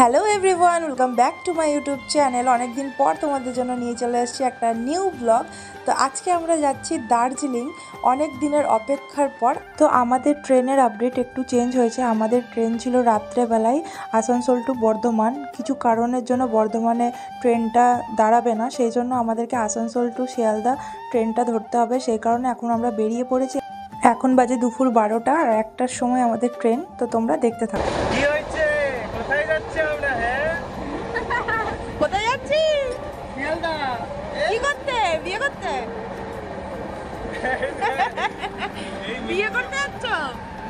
Hello everyone, welcome back to my YouTube channel. অনেক দিন পর তোমাদের জন্য নিয়ে চলে এসেছি একটা নিউ ব্লগ। তো আজকে আমরা যাচ্ছি দার্জিলিং, অনেক দিনের অপেক্ষার পর। তো আমাদের ট্রেনের আপডেট একটু চেঞ্জ হয়েছে। আমাদের ট্রেন ছিল রাত্রেবেলায় আসানসোল টু বর্ধমান। কিছু কারণের জন্য বর্ধমানে ট্রেনটা দাঁড়াবে না, সেই জন্য আমাদেরকে আসানসোল টু শিয়ালদা ট্রেনটা ধরতে হবে। সেই কারণে এখন আমরা বেরিয়ে পড়েছি। এখন বাজে দুপুর 12টা আর 1টার সময় আমাদের ট্রেন। তো তোমরা দেখতে থাকো। কোথায় যাচ্ছি আমরা? হ্যাঁ, কোথায় যাচ্ছি? শিয়ালদা। কি করতে? বিয়ে করতে? বিয়ে করতে যাচ্ছ?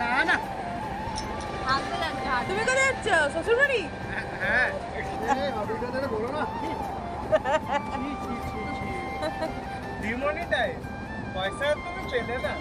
না না, তুমি কোথায় যাচ্ছ? শ্বশুর বাড়ি? হ্যাঁ বলো না। ডিমনিটাইজ পয়সা তুমি পেলে না।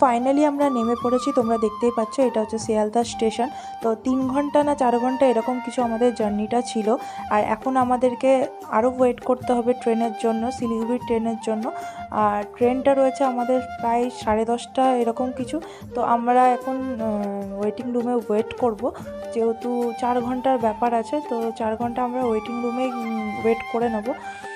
ফাইনালি আমরা নেমে পড়েছি, তোমরা দেখতেই পাচ্ছ। এটা হচ্ছে শিয়ালদা স্টেশন। তো 3 ঘন্টা না 4 ঘন্টা এরকম কিছু আমাদের জার্নিটা ছিল। আর এখন আমাদেরকে আরও ওয়েট করতে হবে ট্রেনের জন্য, শিলিগুড়ি ট্রেনের জন্য। আর ট্রেনটা রয়েছে আমাদের প্রায় 10:30 এরকম কিছু। তো আমরা এখন ওয়েটিং রুমে ওয়েট করব, যেহেতু 4 ঘন্টার ব্যাপার আছে। তো 4 ঘন্টা আমরা ওয়েটিং রুমে ওয়েট করে নেব।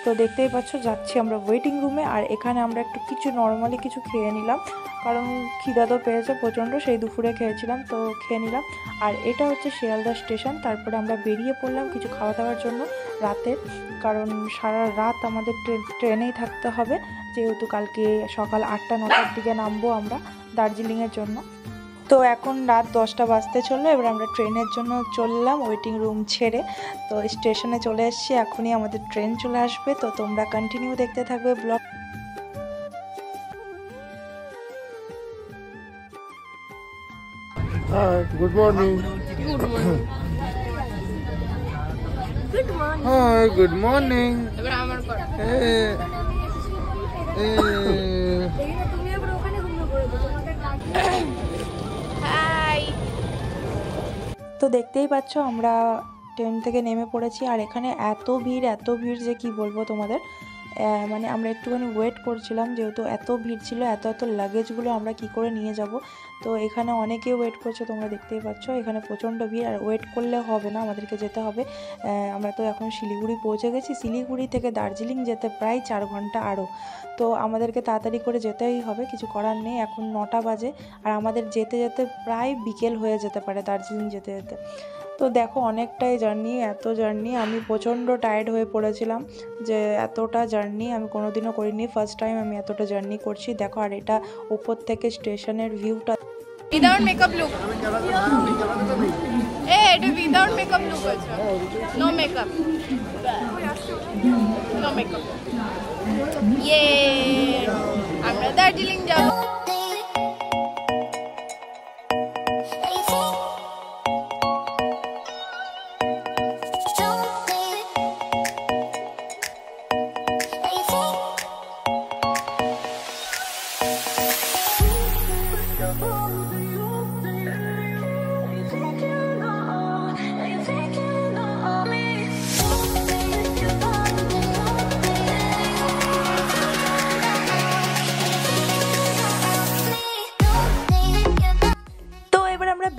তো দেখতেই পাচ্ছ যাচ্ছি আমরা ওয়েটিং রুমে। আর এখানে আমরা একটু কিছু নর্মালি কিছু খেয়ে নিলাম, কারণ খিদা তো পেয়েছে প্রচণ্ড, সেই দুপুরে খেয়েছিলাম, তো খেয়ে নিলাম। আর এটা হচ্ছে শিয়ালদা স্টেশন। তারপরে আমরা বেরিয়ে পড়লাম কিছু খাওয়া দাওয়ার জন্য রাতের, কারণ সারা রাত আমাদের ট্রেনেই থাকতে হবে, যেহেতু কালকে সকাল 8টা-9টার দিকে নামবো আমরা দার্জিলিংয়ের জন্য। তো এখন রাত 10টা বাজতে চললো। এবার আমরা ট্রেনের জন্য চললাম ওয়েটিং রুম ছেড়ে। তো স্টেশনে চলে এসেছি, এখনই আমাদের ট্রেন চলে আসবে। তো তোমরা কন্টিনিউ দেখতে থাকবে blog. Hi, good morning. Good morning. Good morning. Hi, good morning. এবার আমার কর। তুমি আবার ওখানে ঘুমিয়ে পড়বে, তোমাকে হাই। তো দেখতেই পাচ্ছ আমরা ট্রেন থেকে নেমে পড়েছি। আর এখানে এত ভিড় যে কি বলবো তোমাদের। মানে আমরা একটুখানি ওয়েট করছিলাম, যেহেতু এত ভিড় ছিল, এত লাগেজগুলো আমরা কি করে নিয়ে যাব। তো এখানে অনেকে ওয়েট করছে, তোমরা দেখতেই পাচ্ছ। এখানে প্রচণ্ড ভিড়, আর ওয়েট করলে হবে না, আমাদেরকে যেতে হবে। আমরা তো এখন শিলিগুড়ি পৌঁছে গেছি। শিলিগুড়ি থেকে দার্জিলিং যেতে প্রায় 4 ঘন্টা আরও। তো আমাদেরকে তাড়াতাড়ি করে যেতেই হবে, কিছু করার নেই। এখন 9টা বাজে, আর আমাদের যেতে যেতে প্রায় বিকেল হয়ে যেতে পারে দার্জিলিং যেতে যেতে। তো দেখো অনেকটাই জার্নি, এত জার্নি, আমি প্রচণ্ড টায়ার্ড হয়ে পড়েছিলাম। যে এতটা জার্নি আমি কোনোদিনও করিনি, ফার্স্ট টাইম আমি এতটা জার্নি করছি। দেখো, আর এটা উপর থেকে স্টেশনের ভিউটা। Without makeup look. এটা উইদাউট মেকআপ লুক আছে। No makeup. No makeup. আমরা দার্জিলিং যাব।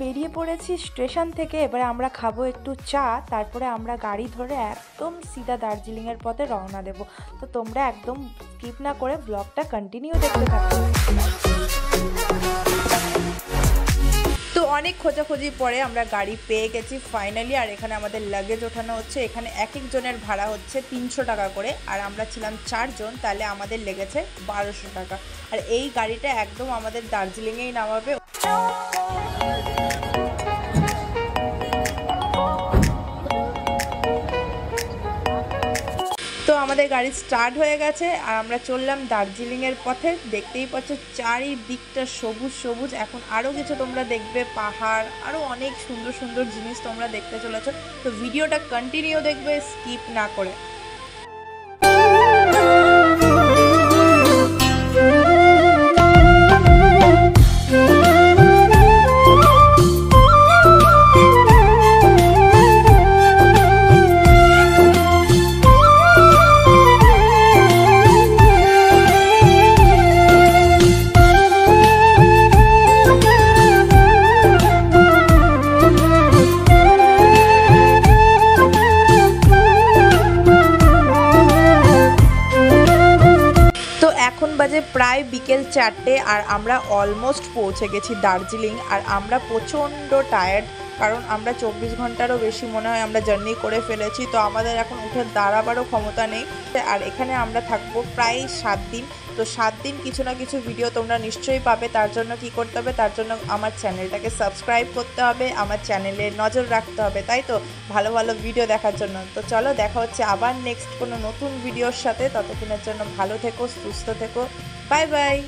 বেরিয়ে পড়েছি স্টেশন থেকে। এবারে আমরা খাবো একটু চা, তারপরে আমরা গাড়ি ধরে একদম সিধা দার্জিলিংয়ের পথে রওনা দেব। তো তোমরা একদম স্কিপ না করে ব্লগটা কন্টিনিউ দেখতে থাকো। তো অনেক খোঁজাখুঁজির পরে আমরা গাড়ি পেয়ে গেছি ফাইনালি। আর এখানে আমাদের লাগেজ ওঠানো হচ্ছে। এখানে এক একজনের ভাড়া হচ্ছে 300 টাকা করে, আর আমরা ছিলাম 4 জন, তাহলে আমাদের লেগেছে 1200 টাকা। আর এই গাড়িটা একদম আমাদের দার্জিলিংয়েই নামাবে। তো আমাদের আমাদের গাড়ি স্টার্ট হয়ে গেছে আর আমরা চললাম দার্জিলিংয়ের পথে। দেখতেই পাচ্ছ চারিদিকটা সবুজ সবুজ। এখন আরও কিছু তোমরা দেখবে, পাহাড়, আরও অনেক সুন্দর সুন্দর জিনিস তোমরা দেখতে চলেছো। তো ভিডিওটা কন্টিনিউ দেখবে, স্কিপ না করে। এখন বাজে প্রায় বিকেল 4টে আর আমরা অলমোস্ট পৌঁছে গেছি দার্জিলিং। আর আমরা প্রচণ্ড টায়ার্ড, কারণ আমরা 24 ঘন্টারও বেশি মনে হয় আমরা জার্নি করে ফেলেছি। তো আমাদের এখন উঠে দাঁড়াবারও ক্ষমতা নেই। আর এখানে আমরা থাকবো প্রায় 7 দিন। তো 7 দিন কিছু না কিছু ভিডিও তোমরা নিশ্চয়ই পাবে। তার জন্য কি করতে হবে, তার জন্য আমার চ্যানেলটাকে সাবস্ক্রাইব করতে হবে, আমার চ্যানেলে নজর রাখতে হবে, তাই তো, ভালো ভালো ভিডিও দেখার জন্য। তো চলো, দেখা হচ্ছে আবার নেক্সট কোনো নতুন ভিডিওর সাথে। ততক্ষণের জন্য ভালো থেকো, সুস্থ থেকো, বাই বাই।